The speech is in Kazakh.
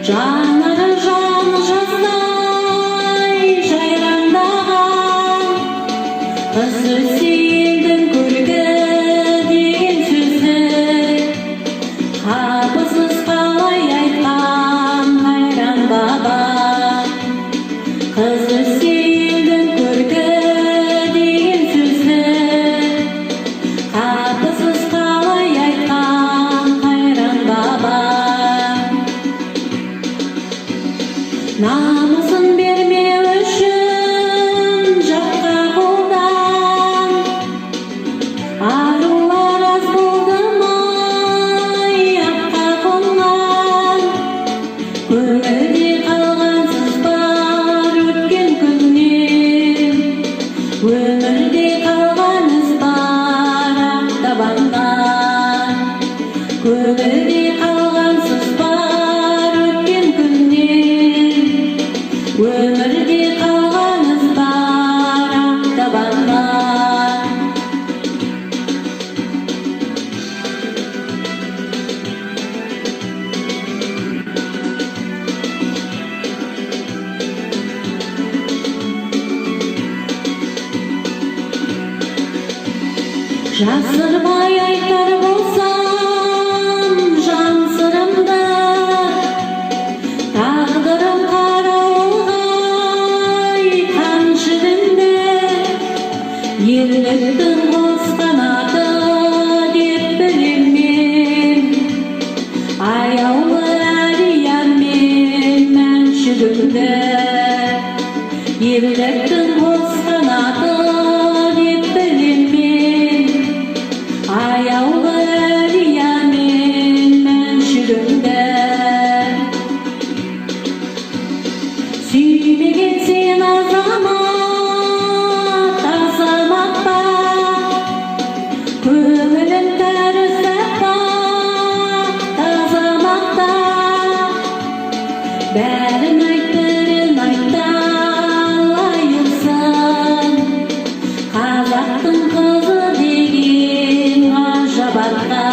Жанары жаны жастай жайраңдаған қыз сейілдің көркі деген сөзді қапысыз қалай айтқан қайран баба. Қыз сейілдің көркі деген сөзді қапысыз қалай айтқан қайран баба. Намысын бермеу үшін жаққа қолдан арулар аз болды май атқа қонған. Көңілде қалғансыз бар өткен күннен, өмірде қалған із бар ақтабаннан. Көңілде қалғансыз бар өткен күннен, өмірде қалған із бар ақтабаннан. Жасырмай айтар болсам жан сырымды, тағдырым қарауылғай қаншырымды. Ерліктің қос қанаты деп білем мен, аяулы әлиянмен мәншүгімді. Ерліктің қос қанаты деп білем мен, аяулы әлиянмен мәншүгімді. Сүймеген сен азамат, азамат па, көңілін тәрізді азамат та. Бәрін айт, бірін айтта лайықсың, қазақтың қызы деген ғажап атқа.